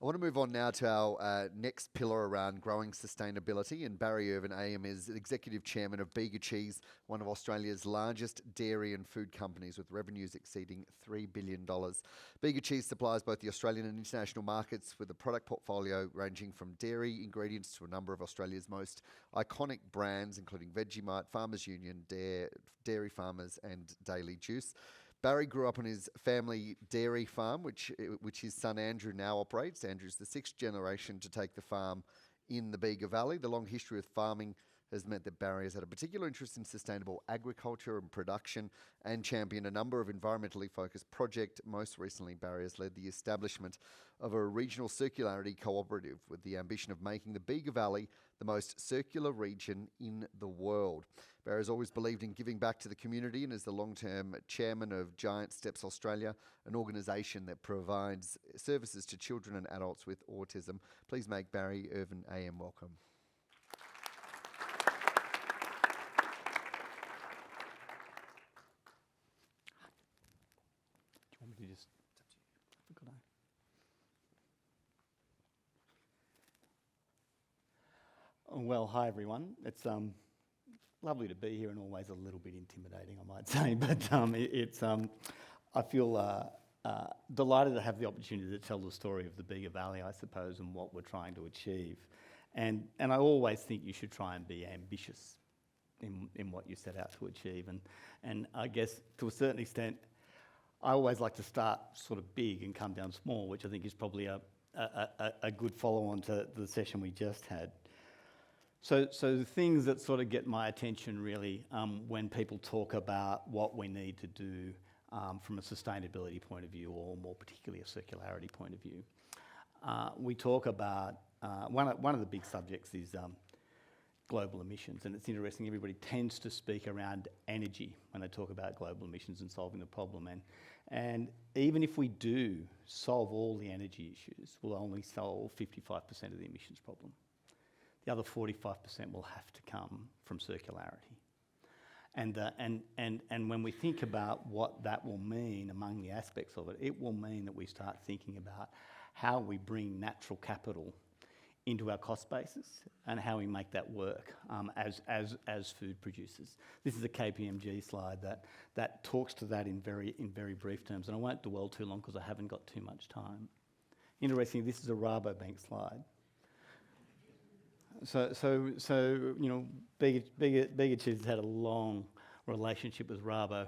I want to move on now to our next pillar around growing sustainability. And Barry Irvine AM is Executive Chairman of Bega Cheese, one of Australia's largest dairy and food companies with revenues exceeding $3 billion. Bega Cheese supplies both the Australian and international markets with a product portfolio ranging from dairy ingredients to a number of Australia's most iconic brands, including Vegemite, Farmers Union, Dairy Farmers and Daily Juice. Barry grew up on his family dairy farm, which his son Andrew now operates. Andrew's the sixth generation to take the farm in the Bega Valley. The long history of farming has meant that Barry has had a particular interest in sustainable agriculture and production and championed a number of environmentally focused projects. Most recently, Barry has led the establishment of a regional circularity cooperative with the ambition of making the Bega Valley the most circular region in the world. Barry has always believed in giving back to the community and is the long-term chairman of Giant Steps Australia, an organisation that provides services to children and adults with autism. Please make Barry Irvine AM welcome. Well, hi everyone. It's lovely to be here and always a little bit intimidating, I might say, but I feel delighted to have the opportunity to tell the story of the Bega Valley, I suppose, and what we're trying to achieve. And I always think you should try and be ambitious in what you set out to achieve. And I guess to a certain extent, I always like to start sort of big and come down small, which I think is probably a good follow-on to the session we just had. So the things that sort of get my attention really when people talk about what we need to do from a sustainability point of view, or more particularly a circularity point of view, we talk about one of the big subjects is global emissions, and it's interesting. Everybody tends to speak around energy when they talk about global emissions and solving the problem, and even if we do solve all the energy issues, we'll only solve 55% of the emissions problem. The other 45% will have to come from circularity. And when we think about what that will mean among the aspects of it, it will mean that we start thinking about how we bring natural capital into our cost basis and how we make that work as food producers. This is a KPMG slide that talks to that in very brief terms, and I won't dwell too long because I haven't got too much time. Interestingly, this is a Rabobank slide. So you know, Bega Cheese has had a long relationship with Rabo,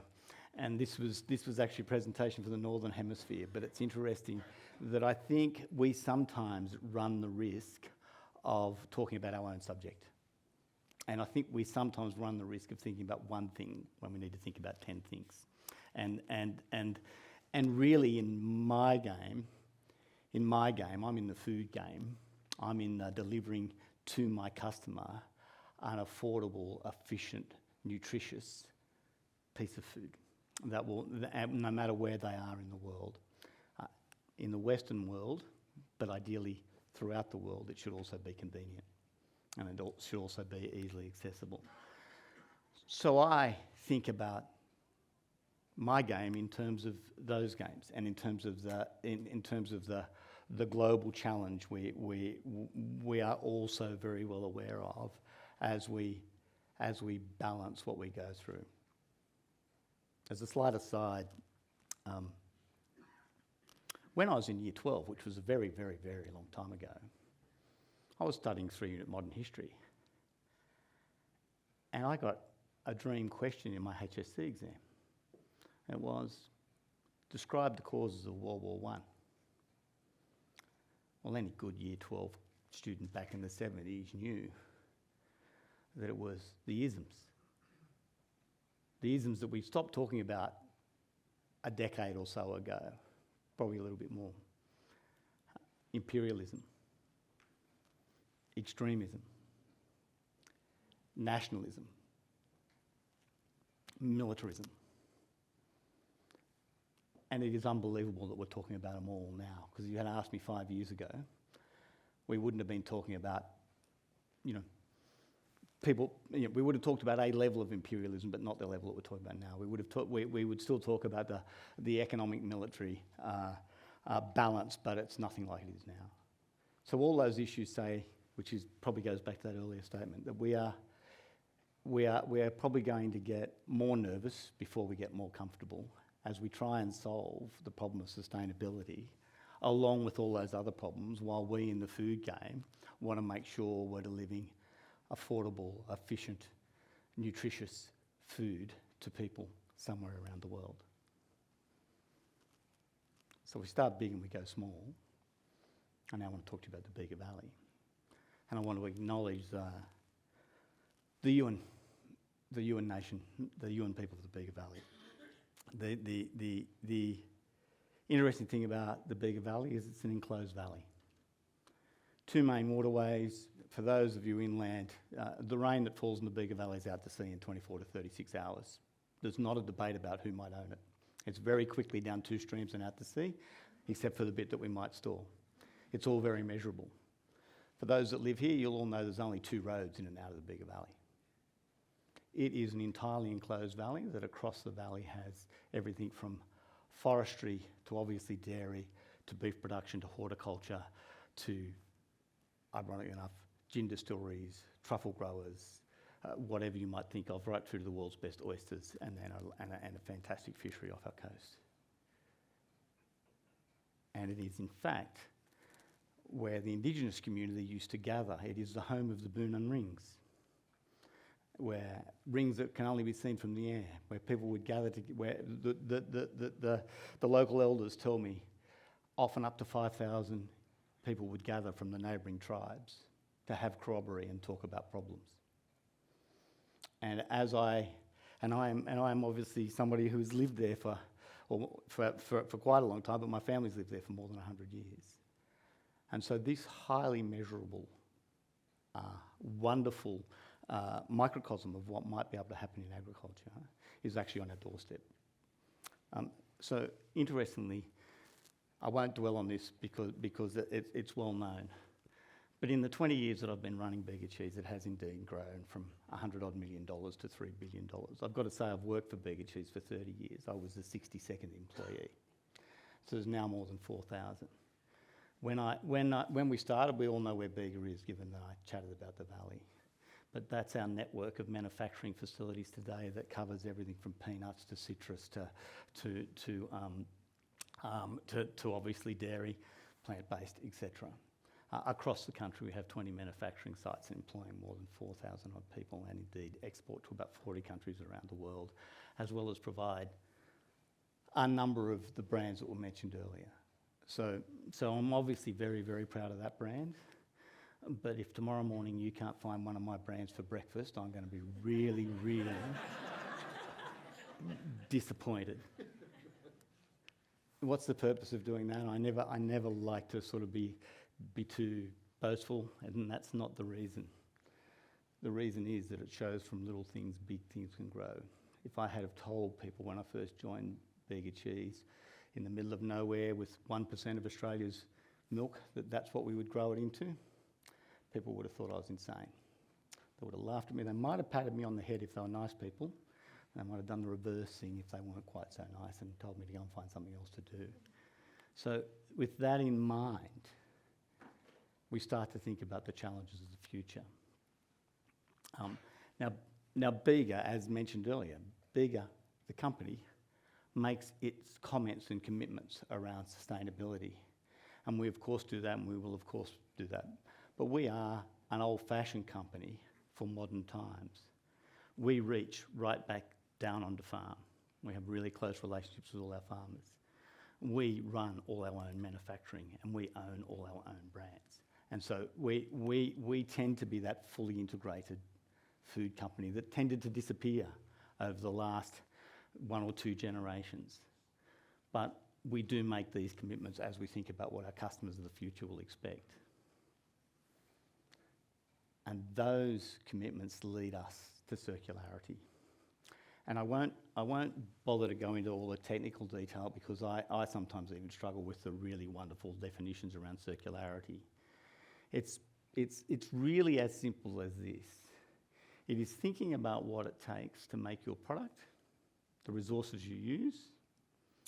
and this was actually a presentation for the Northern Hemisphere. But it's interesting that I think we sometimes run the risk of talking about our own subject, and I think we sometimes run the risk of thinking about one thing when we need to think about 10 things. And really, in my game, I'm in the food game. I'm in delivering to my customer an affordable, efficient, nutritious piece of food that will, no matter where they are in the world, in the Western world, but ideally throughout the world, it should also be convenient and it should also be easily accessible. So I think about my game in terms of those games and in terms of the global challenge we are also very well aware of as we balance what we go through. As a slight aside, when I was in year 12, which was a very, very, very long time ago, I was studying 3-unit modern history, and I got a dream question in my HSC exam. It was, describe the causes of World War I. Well, any good year 12 student back in the 70s knew that it was the isms. The isms that we stopped talking about a decade or so ago, probably a little bit more. Imperialism, extremism, nationalism, militarism. And it is unbelievable that we're talking about them all now, because if you had asked me 5 years ago, we wouldn't have been talking about, people, we would have talked about a level of imperialism, but not the level that we're talking about now. We would still talk about the economic military balance, but it's nothing like it is now. So all those issues say, which is probably goes back to that earlier statement, that we are probably going to get more nervous before we get more comfortable as we try and solve the problem of sustainability, along with all those other problems, while we in the food game want to make sure we're delivering affordable, efficient, nutritious food to people somewhere around the world. So we start big and we go small. And now I want to talk to you about the Bega Valley. And I want to acknowledge the Yuin nation, the Yuin people of the Bega Valley. The interesting thing about the Bega Valley is it's an enclosed valley. Two main waterways. For those of you inland, the rain that falls in the Bega Valley is out to sea in 24 to 36 hours. There's not a debate about who might own it. It's very quickly down two streams and out to sea, except for the bit that we might store. It's all very measurable. For those that live here, you'll all know there's only two roads in and out of the Bega Valley. It is an entirely enclosed valley that across the valley has everything from forestry to obviously dairy to beef production to horticulture to, ironically enough, gin distilleries, truffle growers, whatever you might think of, right through to the world's best oysters and a fantastic fishery off our coast. And it is, in fact, where the Indigenous community used to gather. It is the home of the Boonan rings, where rings that can only be seen from the air, where people would gather to, where the local elders tell me often up to 5,000 people would gather from the neighbouring tribes to have corroboree and talk about problems. And I am obviously somebody who's lived there for quite a long time, but my family's lived there for more than 100 years. And so this highly measurable, wonderful microcosm of what might be able to happen in agriculture is actually on our doorstep. So interestingly, I won't dwell on this because it's well known. But in the 20 years that I've been running Bega Cheese, it has indeed grown from $100 million to $3 billion. I've got to say I've worked for Bega Cheese for 30 years. I was the 62nd employee. So there's now more than 4,000. When we started, we all know where Bega is, given that I chatted about the valley. But that's our network of manufacturing facilities today that covers everything from peanuts to citrus to obviously dairy, plant-based, etc. Across the country, we have 20 manufacturing sites employing more than 4,000 odd people, and indeed export to about 40 countries around the world, as well as provide a number of the brands that were mentioned earlier. So I'm obviously very, very proud of that brand. But if tomorrow morning you can't find one of my brands for breakfast, I'm going to be really, really disappointed. What's the purpose of doing that? I never like to sort of be too boastful, and that's not the reason. The reason is that it shows from little things, big things can grow. If I had have told people when I first joined Bega Cheese, in the middle of nowhere with 1% of Australia's milk, that's what we would grow it into, people would have thought I was insane. They would have laughed at me. They might have patted me on the head if they were nice people. They might have done the reverse thing if they weren't quite so nice and told me to go and find something else to do. So with that in mind, we start to think about the challenges of the future. Now Bega, as mentioned earlier, Bega, the company, makes its comments and commitments around sustainability. And we of course do that, and we will of course do that. But we are an old-fashioned company for modern times. We reach right back down onto farm. We have really close relationships with all our farmers. We run all our own manufacturing, and we own all our own brands. And so we tend to be that fully integrated food company that tended to disappear over the last 1 or 2 generations. But we do make these commitments as we think about what our customers of the future will expect. And those commitments lead us to circularity. And I won't bother to go into all the technical detail because I sometimes even struggle with the really wonderful definitions around circularity. It's really as simple as this. It is thinking about what it takes to make your product, the resources you use,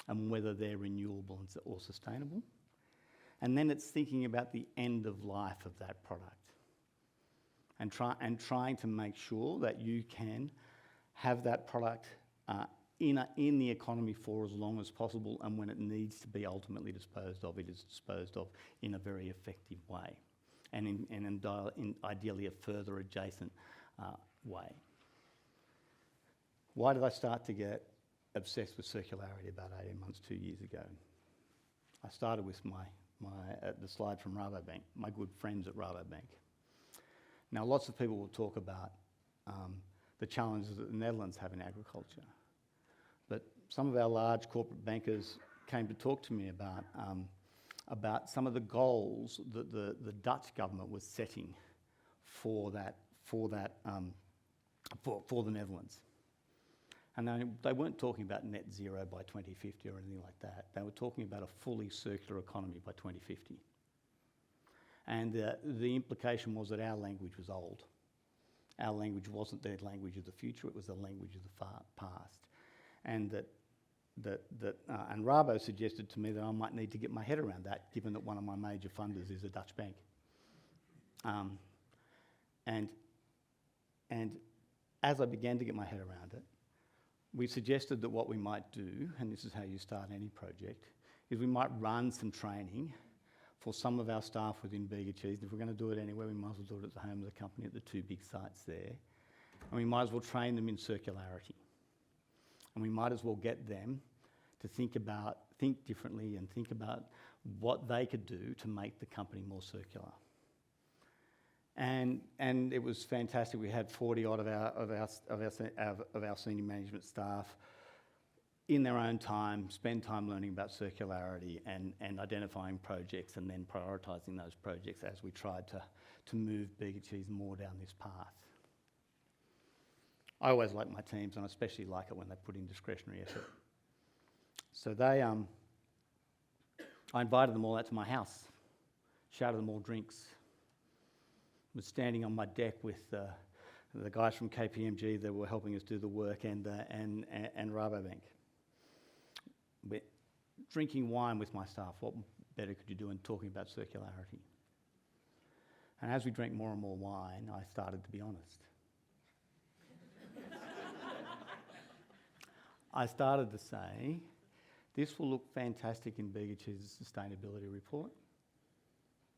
and whether they're renewable or sustainable, And then it's thinking about the end of life of that product and trying to make sure that you can have that product in the economy for as long as possible, and when it needs to be ultimately disposed of, it is disposed of in a very effective way, and in ideally a further adjacent way. Why did I start to get obsessed with circularity about 18 months, 2 years ago? I started with the slide from Rabobank, my good friends at Rabobank. Now, lots of people will talk about the challenges that the Netherlands have in agriculture, but some of our large corporate bankers came to talk to me about some of the goals that the Dutch government was setting for the Netherlands. And they weren't talking about net zero by 2050 or anything like that. They were talking about a fully circular economy by 2050. And the implication was that our language was old. Our language wasn't the language of the future, it was the language of the past. And and Rabo suggested to me that I might need to get my head around that, given that one of my major funders is a Dutch bank. And as I began to get my head around it, we suggested that what we might do, and this is how you start any project, is we might run some training for some of our staff within Bega Cheese. If we're going to do it anywhere, we might as well do it at the home of the company at the 2 big sites there. And we might as well train them in circularity. And we might as well get them to think differently and think about what they could do to make the company more circular. And it was fantastic. We had 40 odd of our senior management staff in their own time spend time learning about circularity and identifying projects and then prioritising those projects as we tried to move Bega Cheese more down this path. I always like my teams, and I especially like it when they put in discretionary effort. So I invited them all out to my house, shouted them all drinks, was standing on my deck with the guys from KPMG that were helping us do the work and Rabobank. But drinking wine with my staff, what better could you do in talking about circularity? And as we drank more and more wine, I started to be honest. I started to say, this will look fantastic in Bega Cheese's sustainability report,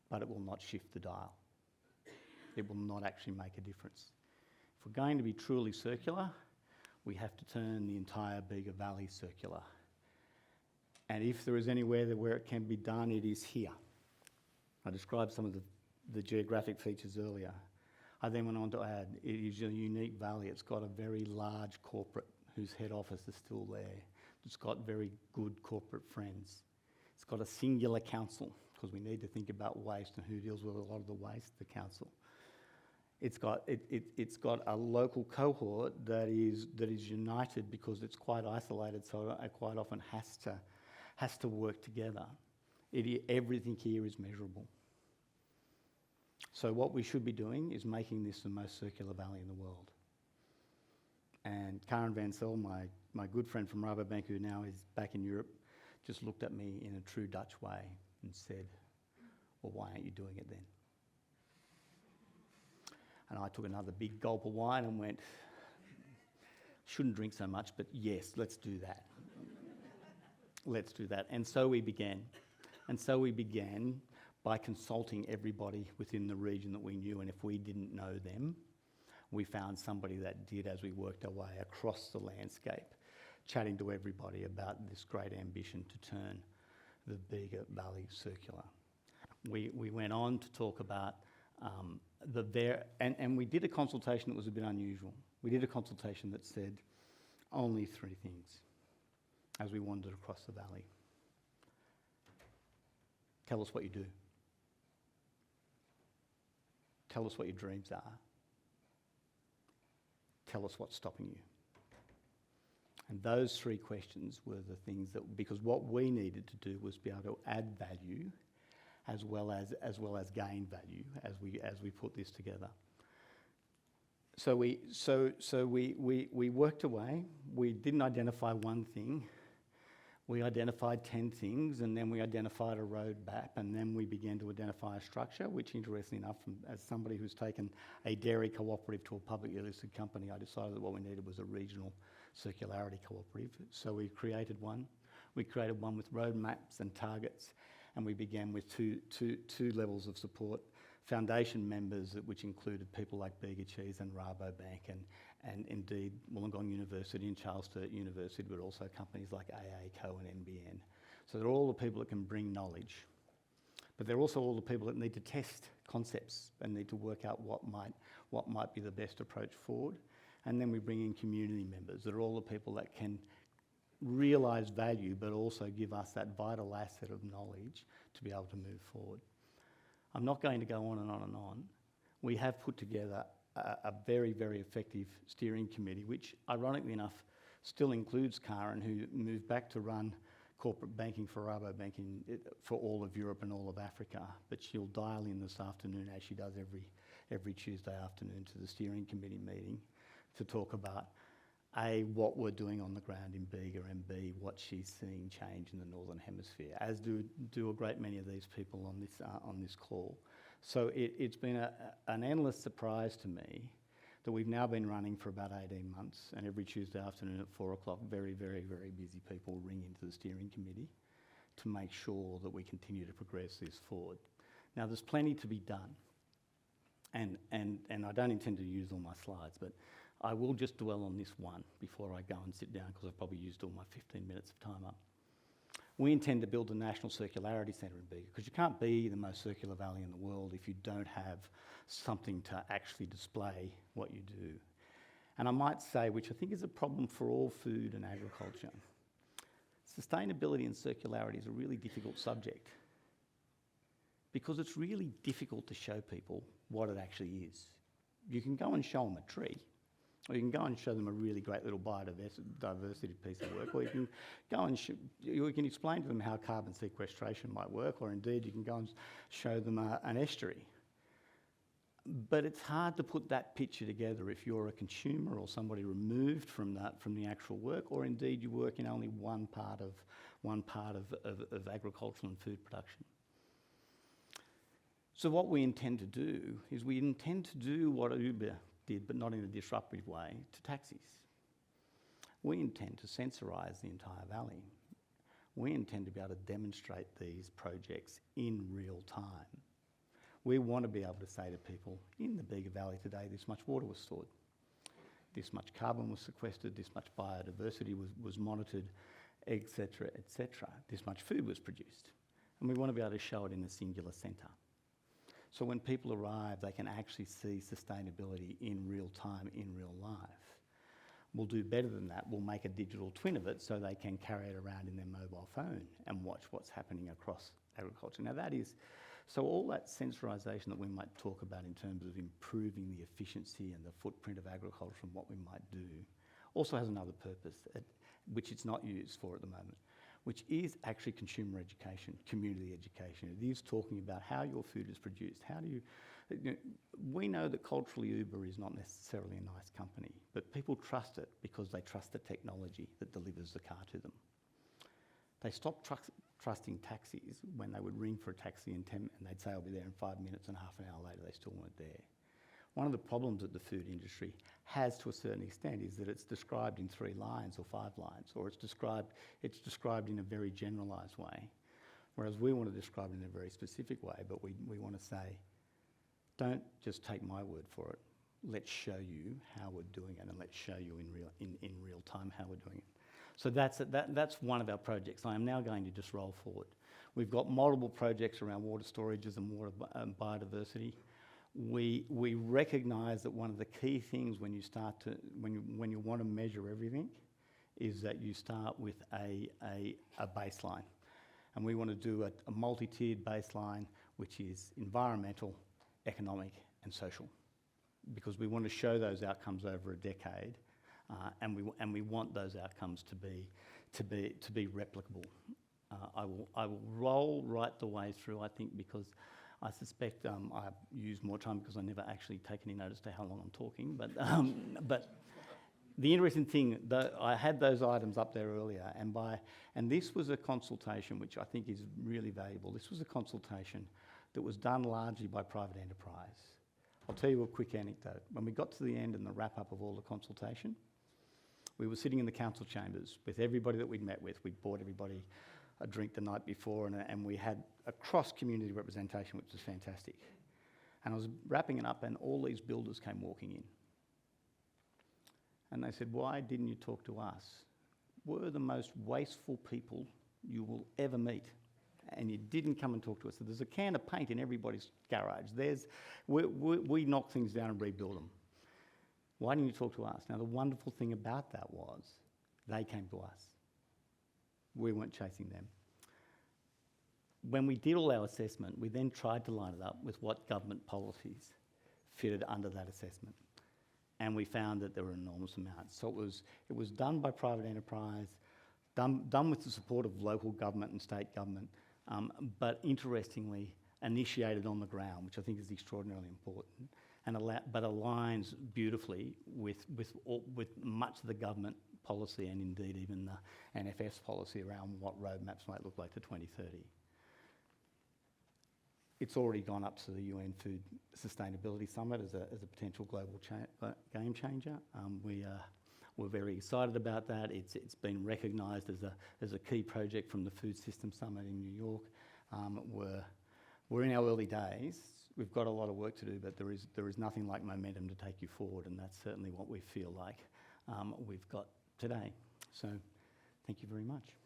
but it will not shift the dial. It will not actually make a difference. If we're going to be truly circular, we have to turn the entire Bega Valley circular. And if there is anywhere where it can be done, it is here. I described some of the geographic features earlier. I then went on to add, it is a unique valley. It's got a very large corporate whose head office is still there. It's got very good corporate friends. It's got a singular council, because we need to think about waste and who deals with a lot of the waste, the council. It's got a local cohort that is united because it's quite isolated, so it quite often has to work together. Everything here is measurable. So what we should be doing is making this the most circular valley in the world. And Karen Van Sel, my good friend from Rabobank, who now is back in Europe, just looked at me in a true Dutch way and said, well, why aren't you doing it then? And I took another big gulp of wine and went, shouldn't drink so much, but yes, let's do that. Let's do that. And so we began. And so we began by consulting everybody within the region that we knew, and if we didn't know them, we found somebody that did as we worked our way across the landscape, chatting to everybody about this great ambition to turn the Bega Valley circular. We went on to talk about and we did a consultation that was a bit unusual. We did a consultation that said only 3 things as we wandered across the valley. Tell us what you do. Tell us what your dreams are. Tell us what's stopping you. And those 3 questions were the things that, because what we needed to do was be able to add value as well as gain value as we put this together. So we worked away. We didn't identify one thing. We identified 10 things, and then we identified a roadmap, and then we began to identify a structure, which, interestingly enough, as somebody who's taken a dairy cooperative to a publicly listed company, I decided that what we needed was a regional circularity cooperative. So we created one. We created one with roadmaps and targets, and we began with two levels of support. Foundation members, which included people like Bega Cheese and Rabobank and indeed Wollongong University and Charles Sturt University, but also companies like AACO and NBN. So they're all the people that can bring knowledge. But they're also all the people that need to test concepts and need to work out what might be the best approach forward. And then we bring in community members that are all the people that can realise value but also give us that vital asset of knowledge to be able to move forward. I'm not going to go on and on and on. We have put together a very, very effective steering committee, which ironically enough still includes Karen, who moved back to run corporate banking for Rabobank for all of Europe and all of Africa. But she'll dial in this afternoon, as she does every Tuesday afternoon, to the steering committee meeting to talk about A, what we're doing on the ground in Bega, and B, what she's seeing change in the Northern Hemisphere, as do a great many of these people on this call. So it's been an endless surprise to me that we've now been running for about 18 months, and every Tuesday afternoon at 4 o'clock, very, very, very busy people ring into the steering committee to make sure that we continue to progress this forward. Now, there's plenty to be done, and I don't intend to use all my slides, but I will just dwell on this one before I go and sit down, because I've probably used all my 15 minutes of time up. We intend to build a national circularity centre in Bega, because you can't be the most circular valley in the world if you don't have something to actually display what you do. And I might say, which I think is a problem for all food and agriculture, sustainability and circularity is a really difficult subject, because it's really difficult to show people what it actually is. You can go and show them a tree, or you can go and show them a really great little biodiversity piece of work, or you can go and you can explain to them how carbon sequestration might work, or indeed you can go and show them an estuary. But it's hard to put that picture together if you're a consumer or somebody removed from the actual work, or indeed you work in only one part of agricultural and food production. So what we intend to do is we intend to do what Uber did, but not in a disruptive way, to taxis. We intend to sensorise the entire valley. We intend to be able to demonstrate these projects in real time. We want to be able to say to people, in the Bega Valley today, this much water was stored, this much carbon was sequestered, this much biodiversity was monitored, etc., etc. This much food was produced. And we want to be able to show it in a singular centre. So when people arrive, they can actually see sustainability in real time, in real life. We'll do better than that. We'll make a digital twin of it so they can carry it around in their mobile phone and watch what's happening across agriculture. Now so all that sensorisation that we might talk about in terms of improving the efficiency and the footprint of agriculture and what we might do also has another purpose, which it's not used for at the moment, which is actually consumer education, community education. It is talking about how your food is produced. We know that culturally Uber is not necessarily a nice company, but people trust it because they trust the technology that delivers the car to them. They stopped trusting taxis when they would ring for a taxi and they'd say, I'll be there in 5 minutes, and half an hour later they still weren't there. One of the problems that the food industry has to a certain extent is that it's described in 3 lines or 5 lines, or it's described in a very generalised way, whereas we want to describe it in a very specific way, but we want to say, don't just take my word for it. Let's show you how we're doing it, and let's show you in real time how we're doing it. So that's one of our projects. I am now going to just roll forward. We've got multiple projects around water storages and water biodiversity. We recognise that one of the key things when you want to measure everything is that you start with a baseline, and we want to do a multi-tiered baseline, which is environmental, economic, and social, because we want to show those outcomes over a decade, and we want those outcomes to be replicable. I will roll right the way through, I think, because I suspect I use more time because I never actually take any notice to how long I'm talking. But the interesting thing, I had those items up there earlier, and this was a consultation which I think is really valuable. This was a consultation that was done largely by private enterprise. I'll tell you a quick anecdote. When we got to the end and the wrap-up of all the consultation, we were sitting in the council chambers with everybody that we'd met with. We'd bought everybody a drink the night before, and we had a cross-community representation, which was fantastic. And I was wrapping it up, and all these builders came walking in. And they said, "Why didn't you talk to us? We're the most wasteful people you will ever meet, and you didn't come and talk to us. So there's a can of paint in everybody's garage. We knock things down and rebuild them. Why didn't you talk to us?" Now, the wonderful thing about that was they came to us. We weren't chasing them. When we did all our assessment, we then tried to line it up with what government policies fitted under that assessment. And we found that there were enormous amounts. So it was done by private enterprise, done with the support of local government and state government, but interestingly initiated on the ground, which I think is extraordinarily important, but aligns beautifully with much of the government policy and indeed even the NFF's policy around what roadmaps might look like to 2030. It's already gone up to the UN Food Sustainability Summit as a potential global game changer. We're very excited about that. It's been recognised as a key project from the Food System Summit in New York. We're in our early days. We've got a lot of work to do, but there is nothing like momentum to take you forward, and that's certainly what we feel like we've got today. So, thank you very much.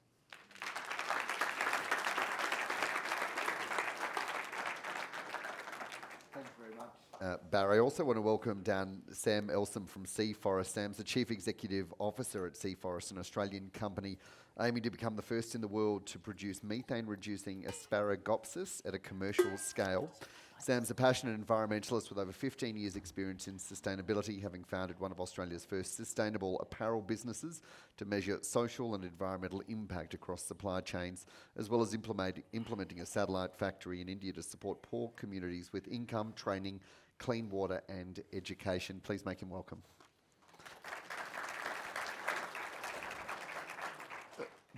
Thanks very much, Barry. I also want to welcome down Sam Elsom from Sea Forest. Sam's the Chief Executive Officer at Sea Forest, an Australian company aiming to become the first in the world to produce methane-reducing asparagopsis at a commercial scale. Sam's a passionate environmentalist with over 15 years' experience in sustainability, having founded one of Australia's first sustainable apparel businesses to measure social and environmental impact across supply chains, as well as implementing a satellite factory in India to support poor communities with income, training, clean water and education. Please make him welcome.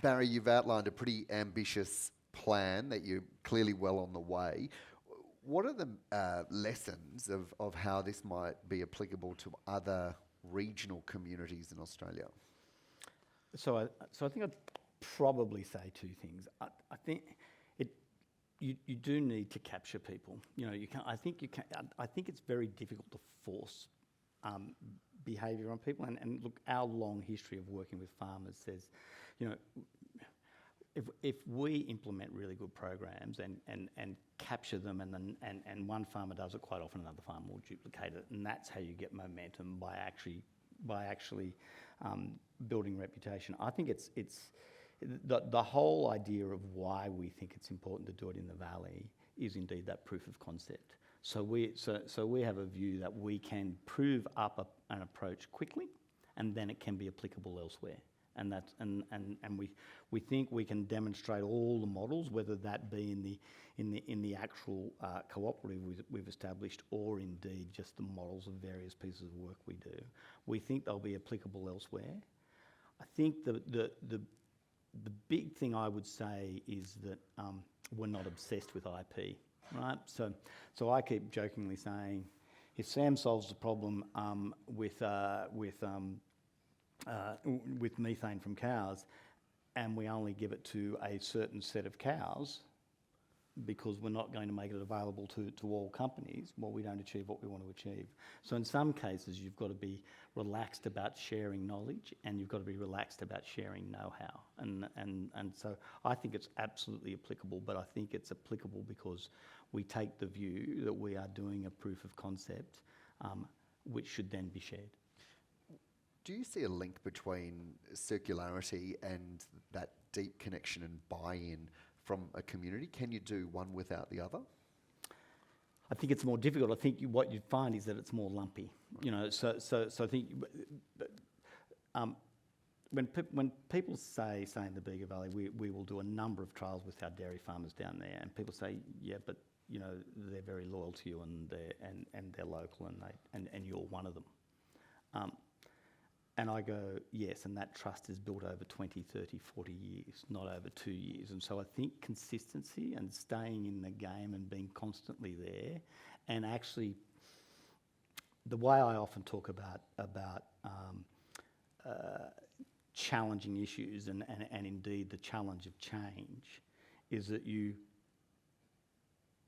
Barry, you've outlined a pretty ambitious plan that you're clearly well on the way. What are the lessons of how this might be applicable to other regional communities in Australia? So I think I'd probably say two things. I think you do need to capture people. You know, I think it's very difficult to force behaviour on people. And look, our long history of working with farmers says, you know, if we implement really good programs and capture them, and one farmer does it, quite often another farmer will duplicate it, and that's how you get momentum by actually building reputation. I think it's the whole idea of why we think it's important to do it in the valley is indeed that proof of concept. So we have a view that we can prove up an approach quickly, and then it can be applicable elsewhere. And we think we can demonstrate all the models, whether that be in the actual cooperative we've established, or indeed just the models of various pieces of work we do. We think they'll be applicable elsewhere. I think the big thing I would say is that we're not obsessed with IP, right? So I keep jokingly saying, if Sam solves the problem with methane from cows, and we only give it to a certain set of cows because we're not going to make it available to all companies, well, we don't achieve what we want to achieve. So in some cases, you've got to be relaxed about sharing knowledge, and you've got to be relaxed about sharing know-how. And so I think it's absolutely applicable, but I think it's applicable because we take the view that we are doing a proof of concept, which should then be shared. Do you see a link between circularity and that deep connection and buy-in from a community? Can you do one without the other? I think it's more difficult. I think what you'd find is that it's more lumpy. You know, so I think when people say in the Bega Valley, we will do a number of trials with our dairy farmers down there, and people say, yeah, but you know they're very loyal to you, and they're local, and you're one of them. And I go, yes, and that trust is built over 20, 30, 40 years, not over 2 years. And so I think consistency and staying in the game and being constantly there, and actually the way I often talk about challenging issues and indeed the challenge of change is that you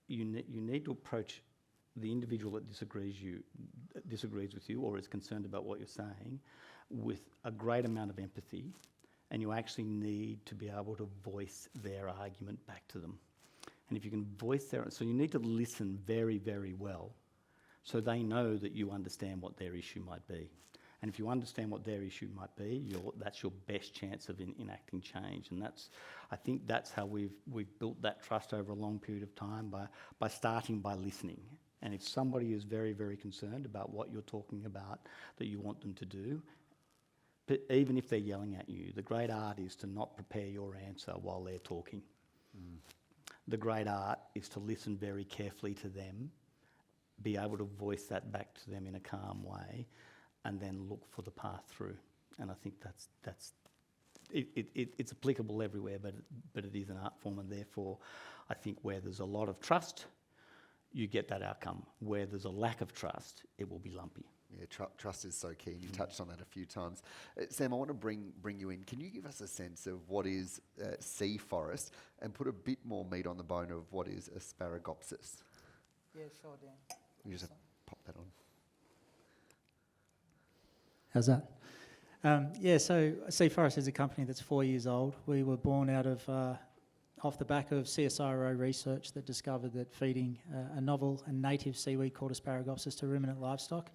need to approach the individual that disagrees with you or is concerned about what you're saying with a great amount of empathy, and you actually need to be able to voice their argument back to them. And if you can voice so you need to listen very, very well so they know that you understand what their issue might be. And if you understand what their issue might be, that's your best chance of enacting change. And I think that's how we've built that trust over a long period of time, by starting by listening. And if somebody is very, very concerned about what you're talking about that you want them to do, but even if they're yelling at you, the great art is to not prepare your answer while they're talking. The great art is to listen very carefully to them, be able to voice that back to them in a calm way, and then look for the path through. And I think it's applicable everywhere, but it is an art form, and therefore I think where there's a lot of trust, you get that outcome. Where there's a lack of trust, it will be lumpy. Yeah, trust is so key. You touched on that a few times. Sam, I want to bring you in. Can you give us a sense of what is sea forest and put a bit more meat on the bone of what is Asparagopsis? Yeah, sure, Dan. You just pop that on. How's that? So Sea Forest is a company that's 4 years old. We were born out of off the back of CSIRO research that discovered that feeding a novel and native seaweed called Asparagopsis to ruminant livestock,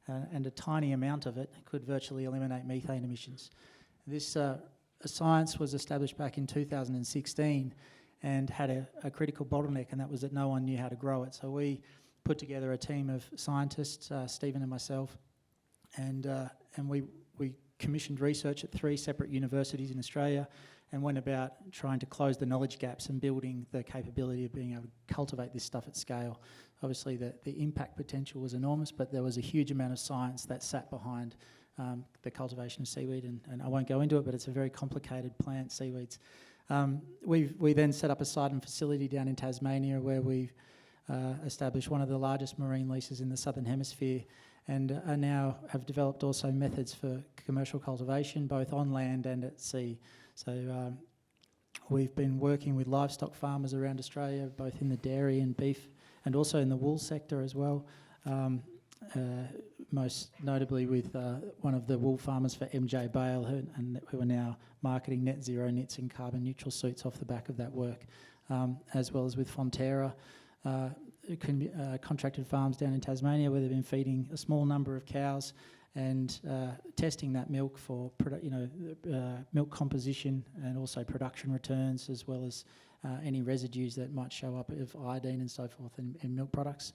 and a tiny amount of it could virtually eliminate methane emissions. This science was established back in 2016 and had a critical bottleneck, and that was that no one knew how to grow it. So we put together a team of scientists, Stephen and myself, and we commissioned research at 3 separate universities in Australia and went about trying to close the knowledge gaps and building the capability of being able to cultivate this stuff at scale. Obviously the impact potential was enormous, but there was a huge amount of science that sat behind the cultivation of seaweed, and I won't go into it, but it's a very complicated plant, seaweeds. We then set up a site and facility down in Tasmania where we've established one of the largest marine leases in the Southern Hemisphere, and now have developed also methods for commercial cultivation, both on land and at sea. So we've been working with livestock farmers around Australia, both in the dairy and beef, and also in the wool sector as well. Most notably with one of the wool farmers for MJ Bale, who are now marketing net zero knits and carbon neutral suits off the back of that work, as well as with Fonterra, contracted farms down in Tasmania where they've been feeding a small number of cows and testing that milk for milk composition and also production returns, as well as any residues that might show up of iodine and so forth in milk products.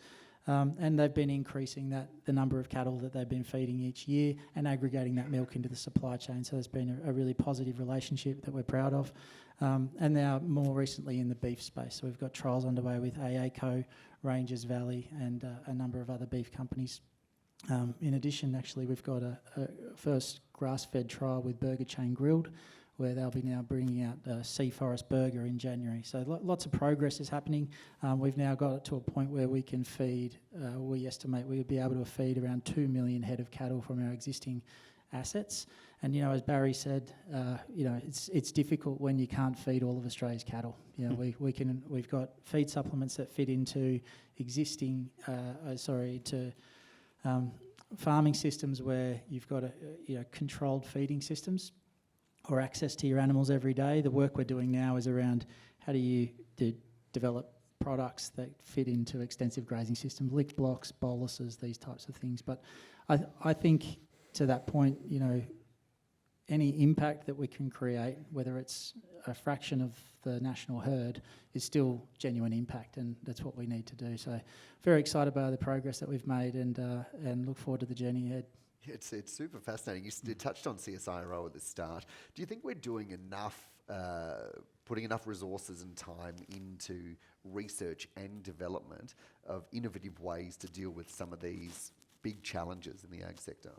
And they've been increasing the number of cattle that they've been feeding each year and aggregating that milk into the supply chain. So there's been a really positive relationship that we're proud of. And now more recently in the beef space. So we've got trials underway with AACO, Rangers Valley, and a number of other beef companies. In addition, actually, we've got a first grass-fed trial with Burger Chain Grilled, where they'll be now bringing out a Sea Forest burger in January. So lots of progress is happening. We've now got it to a point where we can feed, we estimate we would be able to feed around 2 million head of cattle from our existing assets. And, as Barry said, it's difficult when you can't feed all of Australia's cattle. We've got feed supplements that fit into existing, farming systems where you've got controlled feeding systems or access to your animals every day. The work we're doing now is around how do you develop products that fit into extensive grazing systems, lick blocks, boluses, these types of things. But I think to that point, any impact that we can create, whether it's a fraction of the national herd, is still genuine impact, and that's what we need to do. So very excited by the progress that we've made, and look forward to the journey ahead. It's super fascinating. You touched on CSIRO at the start. Do you think we're doing enough, putting enough resources and time into research and development of innovative ways to deal with some of these big challenges in the ag sector?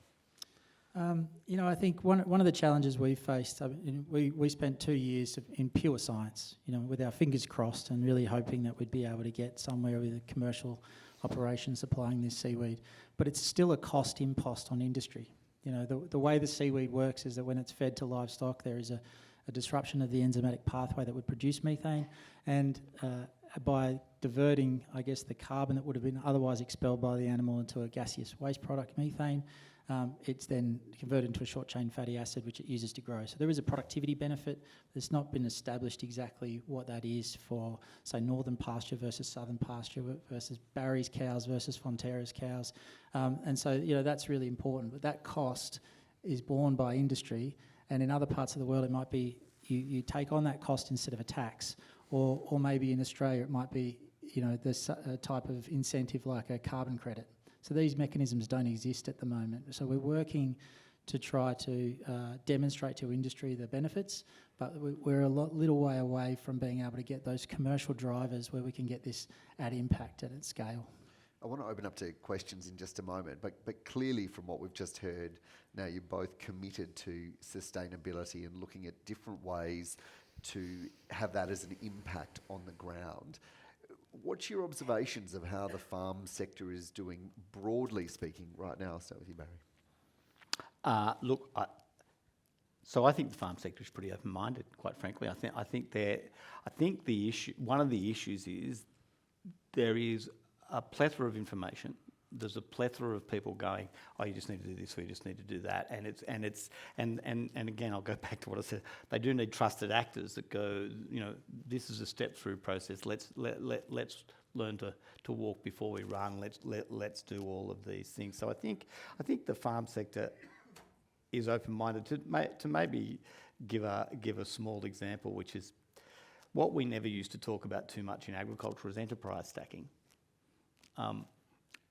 I think one of the challenges we faced, we spent 2 years in pure science, with our fingers crossed and really hoping that we'd be able to get somewhere with a commercial operation supplying this seaweed. But it's still a cost impost on industry. The way the seaweed works is that when it's fed to livestock, there is a disruption of the enzymatic pathway that would produce methane, and by diverting, I guess, the carbon that would have been otherwise expelled by the animal into a gaseous waste product, methane, it's then converted into a short-chain fatty acid, which it uses to grow. So there is a productivity benefit. It's not been established exactly what that is for, say, northern pasture versus southern pasture versus Barry's cows versus Fonterra's cows. And so, that's really important. But that cost is borne by industry, and in other parts of the world, it might be you take on that cost instead of a tax, or maybe in Australia, it might be, this type of incentive like a carbon credit. So these mechanisms don't exist at the moment. So we're working to try to demonstrate to industry the benefits, but we're a little way away from being able to get those commercial drivers where we can get this at impact at its scale. I want to open up to questions in just a moment, but clearly from what we've just heard, now you're both committed to sustainability and looking at different ways to have that as an impact on the ground. What's your observations of how the farm sector is doing, broadly speaking, right now? I'll start with you, Barry. Look, so I think the farm sector is pretty open-minded, quite frankly. I think the issue, one of the issues is there is a plethora of information. There's a plethora of people going, oh, you just need to do this, or you just need to do that, and again, I'll go back to what I said. They do need trusted actors that go, this is a step-through process. Let's learn to walk before we run. Let's do all of these things. So I think the farm sector is open-minded. To maybe give a small example, which is what we never used to talk about too much in agriculture is enterprise stacking.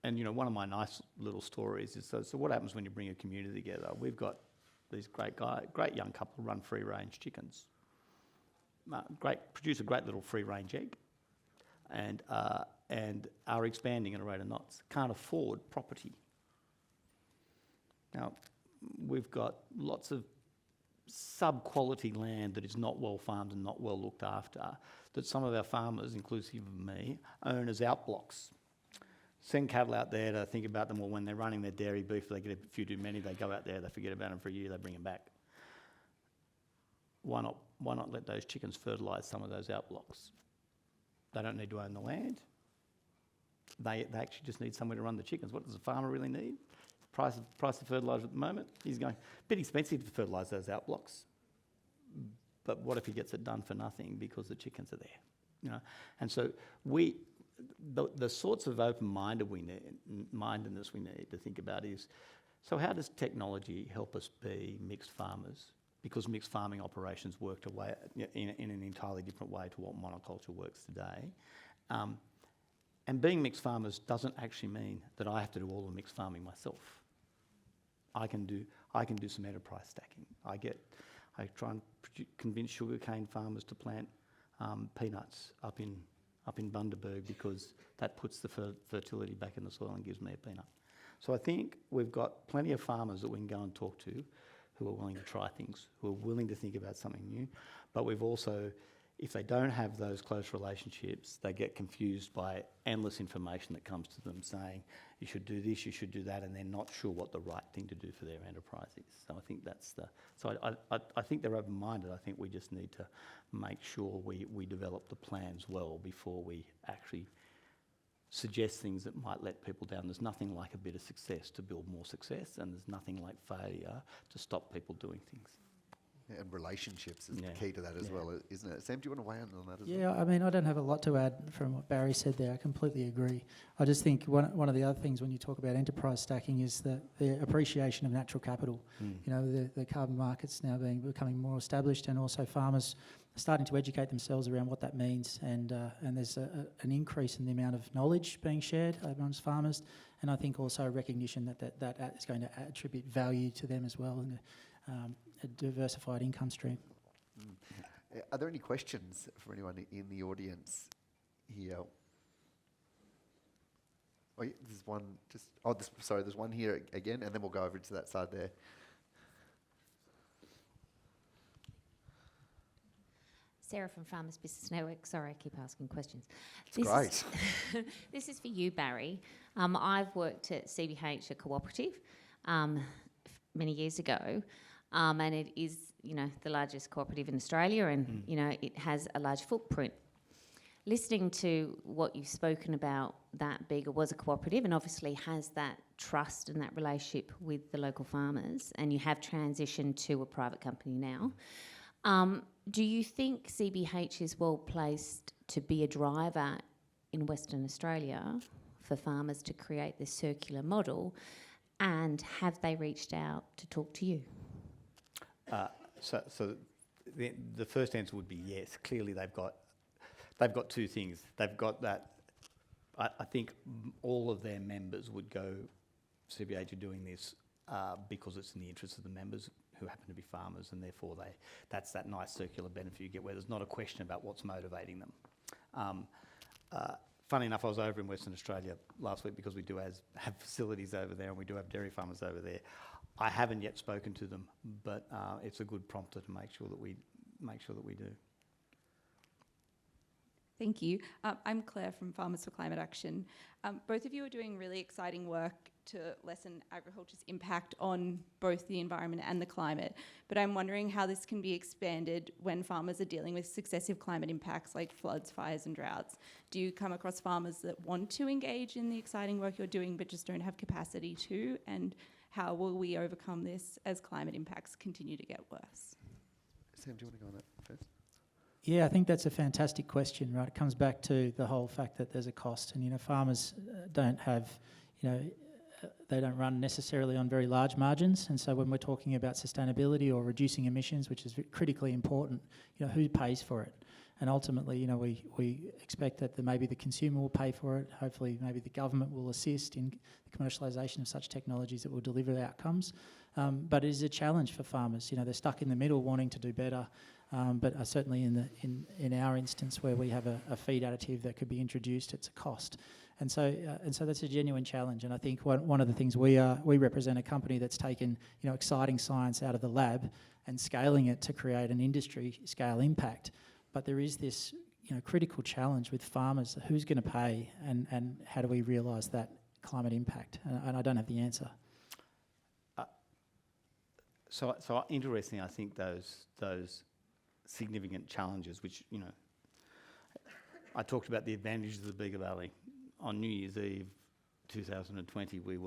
And one of my nice little stories is, so what happens when you bring a community together? We've got these great young couple who run free-range chickens. Produce a great little free-range egg, and are expanding at a rate of knots. Can't afford property. Now, we've got lots of sub-quality land that is not well farmed and not well looked after, that some of our farmers, inclusive of me, own as outblocks. Send cattle out there to think about them, or when they're running their dairy beef, they get a few too many, they go out there, they forget about them for a year, they bring them back. Why not let those chickens fertilise some of those outblocks? They don't need to own the land. They actually just need somewhere to run the chickens. What does the farmer really need? Price of fertiliser at the moment, he's going, a bit expensive to fertilise those outblocks. But what if he gets it done for nothing because the chickens are there? And so the sorts of open-mindedness we need to think about is, so how does technology help us be mixed farmers? Because mixed farming operations worked away in an entirely different way to what monoculture works today. And being mixed farmers doesn't actually mean that I have to do all the mixed farming myself. I can do some enterprise stacking. I try and convince sugarcane farmers to plant peanuts up in Bundaberg, because that puts the fertility back in the soil and gives me a peanut. So I think we've got plenty of farmers that we can go and talk to who are willing to try things, who are willing to think about something new. But we've also, if they don't have those close relationships, they get confused by endless information that comes to them saying, you should do this, you should do that, and they're not sure what the right thing to do for their enterprise is. So I think I think they're open-minded. I think we just need to make sure we develop the plans well before we actually suggest things that might let people down. There's nothing like a bit of success to build more success, and there's nothing like failure to stop people doing things. And relationships is the key to that as well, isn't it? Sam, do you want to weigh in on that as well? Yeah, I mean, I don't have a lot to add from what Barry said there. I completely agree. I just think one of the other things when you talk about enterprise stacking is the appreciation of natural capital. The carbon markets now becoming more established, and also farmers are starting to educate themselves around what that means. And there's an increase in the amount of knowledge being shared amongst farmers, and I think also a recognition that is going to attribute value to them as well, and a diversified income stream. Are there any questions for anyone in the audience here? Oh, yeah, there's one. There's one here again, and then we'll go over to that side there. Sarah from Farmers Business Network. Sorry, I keep asking questions. It's great. This is for you, Barry. I've worked at CBH, a cooperative, many years ago, and it is, the largest cooperative in Australia, and it has a large footprint. Listening to what you've spoken about, that Bega was a cooperative and obviously has that trust and that relationship with the local farmers, and you have transitioned to a private company now. Do you think CBH is well placed to be a driver in Western Australia for farmers to create this circular model, and have they reached out to talk to you? So the first answer would be yes. Clearly, they've got two things. They've got that. I think all of their members would go, CBH are doing this because it's in the interest of the members who happen to be farmers, and therefore that's that nice circular benefit you get where there's not a question about what's motivating them. Funny enough, I was over in Western Australia last week because we do have facilities over there and we do have dairy farmers over there. I haven't yet spoken to them, but it's a good prompter to make sure that we do. Thank you. I'm Claire from Farmers for Climate Action. Both of you are doing really exciting work to lessen agriculture's impact on both the environment and the climate, but I'm wondering how this can be expanded when farmers are dealing with successive climate impacts like floods, fires and droughts. Do you come across farmers that want to engage in the exciting work you're doing but just don't have capacity to? And how will we overcome this as climate impacts continue to get worse? Sam, do you want to go on that first? Yeah, I think that's a fantastic question, right? It comes back to the whole fact that there's a cost, and farmers don't have, they don't run necessarily on very large margins, and so when we're talking about sustainability or reducing emissions, which is critically important, who pays for it? And ultimately, we expect that maybe the consumer will pay for it. Hopefully, maybe the government will assist in the commercialisation of such technologies that will deliver outcomes. But it is a challenge for farmers. They're stuck in the middle, wanting to do better. But certainly in our instance, where we have a feed additive that could be introduced, it's a cost, and so that's a genuine challenge. And I think one of the things we represent a company that's taken exciting science out of the lab and scaling it to create an industry scale impact. But there is this critical challenge with farmers: who's going to pay, and how do we realise that climate impact? And I don't have the answer. So interesting. I think those significant challenges, which I talked about the advantages of the Bega Valley. On New Year's Eve 2020, we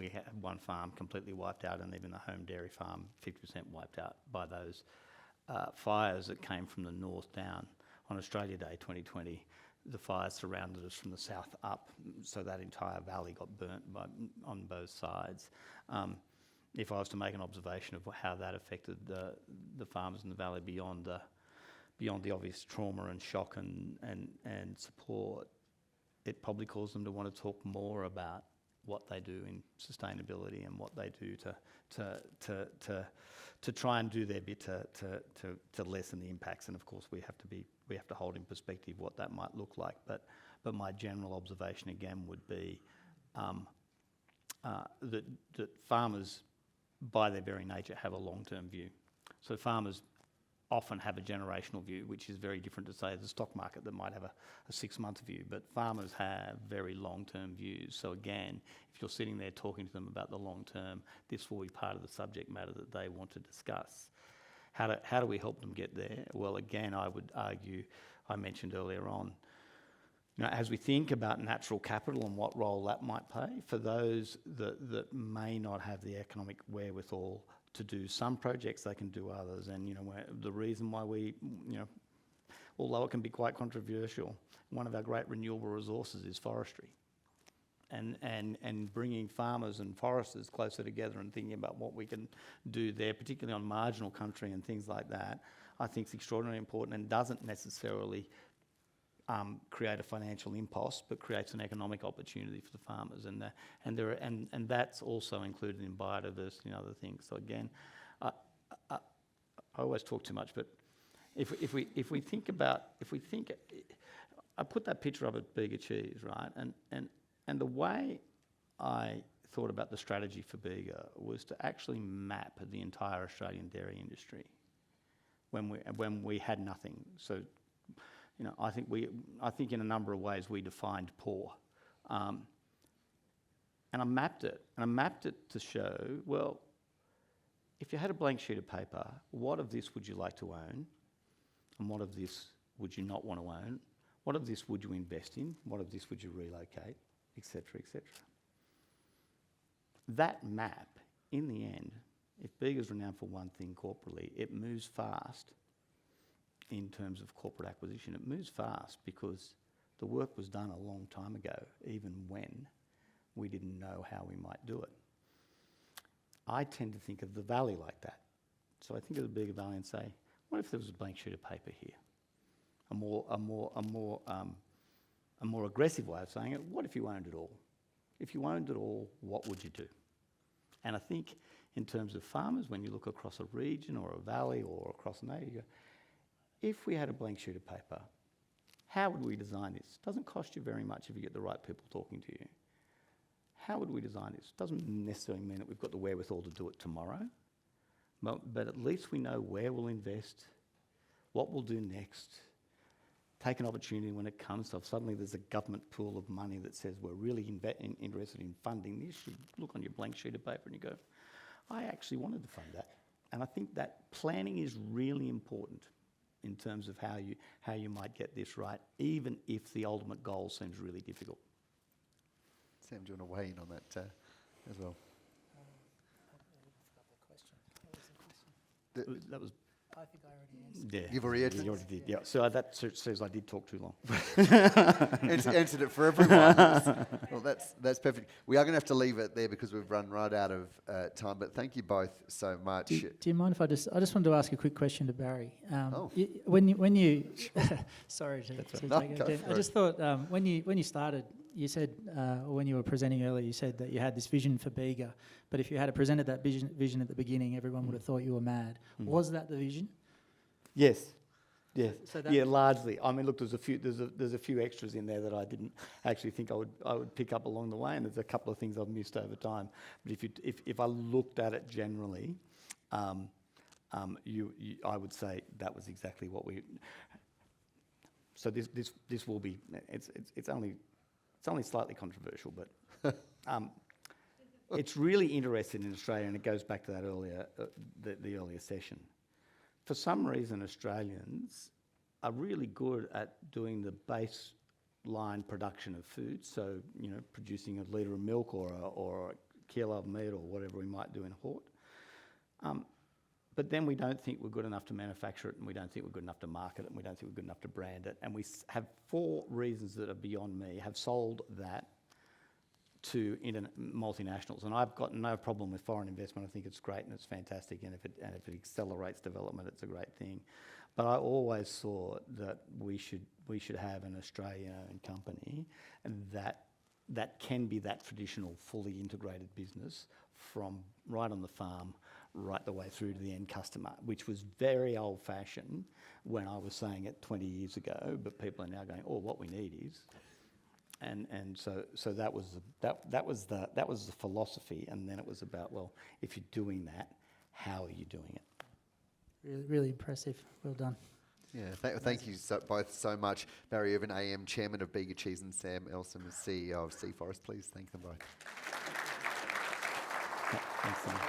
had one farm completely wiped out, and even the home dairy farm 50% wiped out by those fires that came from the north down. On Australia Day 2020, the fires surrounded us from the south up, so that entire valley got burnt on both sides. If I was to make an observation of how that affected the farmers in the valley beyond the obvious trauma and shock and support, it probably caused them to want to talk more about what they do in sustainability and what they do to try and do their bit to lessen the impacts. And of course, we have to hold in perspective what that might look like. But my general observation again would be that farmers, by their very nature, have a long-term view. So farmers often have a generational view, which is very different to, say, the stock market that might have a 6-month view. But farmers have very long-term views. So again, if you're sitting there talking to them about the long-term, this will be part of the subject matter that they want to discuss. How do we help them get there? Well, again, I would argue, I mentioned earlier on, as we think about natural capital and what role that might play, for those that may not have the economic wherewithal to do some projects, they can do others. And the reason why although it can be quite controversial, one of our great renewable resources is forestry. And bringing farmers and foresters closer together and thinking about what we can do there, particularly on marginal country and things like that, I think is extraordinarily important and doesn't necessarily create a financial impost, but creates an economic opportunity for the farmers, and that's also included in biodiversity and other things. So again, I always talk too much, but if we think, I put that picture up at Bega Cheese, right, and the way I thought about the strategy for Bega was to actually map the entire Australian dairy industry. when we had nothing. So, you know, I think in a number of ways we defined poor. And I mapped it. And I mapped it to show, well, if you had a blank sheet of paper, what of this would you like to own? And what of this would you not want to own? What of this would you invest in? What of this would you relocate? Et cetera, et cetera. That map, in the end, if Bega's renowned for one thing corporately, it moves fast in terms of corporate acquisition. It moves fast because the work was done a long time ago, even when we didn't know how we might do it. I tend to think of the valley like that. So I think of the Bega Valley and say, what if there was a blank sheet of paper here? A more aggressive way of saying it, what if you owned it all? If you owned it all, what would you do? And I think in terms of farmers, when you look across a region or a valley or across an area, you go, if we had a blank sheet of paper, how would we design this? It doesn't cost you very much if you get the right people talking to you. How would we design this? It doesn't necessarily mean that we've got the wherewithal to do it tomorrow, but at least we know where we'll invest, what we'll do next, take an opportunity when it comes. So if suddenly there's a government pool of money that says we're really interested in funding this, you look on your blank sheet of paper and you go, I actually wanted to fund that. And I think that planning is really important in terms of how you might get this right, even if the ultimate goal seems really difficult. Sam, do you want to weigh in on that as well? That was. I think I already answered. Yeah, You've already answered. you already did. Yeah, so that says I did talk too long. Answered it for everyone. Well, that's perfect. We are going to have to leave it there because we've run right out of time. But thank you both so much. Do you mind if I just wanted to ask a quick question to Barry. Oh. When you sorry to right. take No, it go again. for I just thought when you started, you said, or when you were presenting earlier, you said that you had this vision for Bega, but if you had presented that vision at the beginning, everyone would have thought you were mad. Was that the vision? Yes. Yeah. So that yeah, largely. I mean, look, there's a few extras in there that I didn't actually think I would pick up along the way, and there's a couple of things I've missed over time. But if I looked at it generally, I would say that was exactly what we. So this will be. It's only slightly controversial, but it's really interesting in Australia, and it goes back to that earlier the earlier session. For some reason, Australians are really good at doing the baseline production of food. So, you know, producing a litre of milk or a kilo of meat or whatever we might do in hort. But then we don't think we're good enough to manufacture it, and we don't think we're good enough to market it, and we don't think we're good enough to brand it. And we have 4 reasons that are beyond me, have sold that to multinationals, and I've got no problem with foreign investment. I think it's great and it's fantastic, and if it accelerates development, it's a great thing. But I always thought that we should have an Australian-owned company, and that can be that traditional, fully integrated business from right on the farm right the way through to the end customer, which was very old-fashioned when I was saying it 20 years ago. But people are now going, oh, what we need is. And so that was the philosophy, and then it was about, well, if you're doing that, how are you doing it? Really, really impressive. Well done. Yeah, thank you both so much. Barry Irvine, AM, Chairman of Bega Cheese, and Sam Elsom, CEO of Sea Forest. Please thank them both. Thanks, Sam.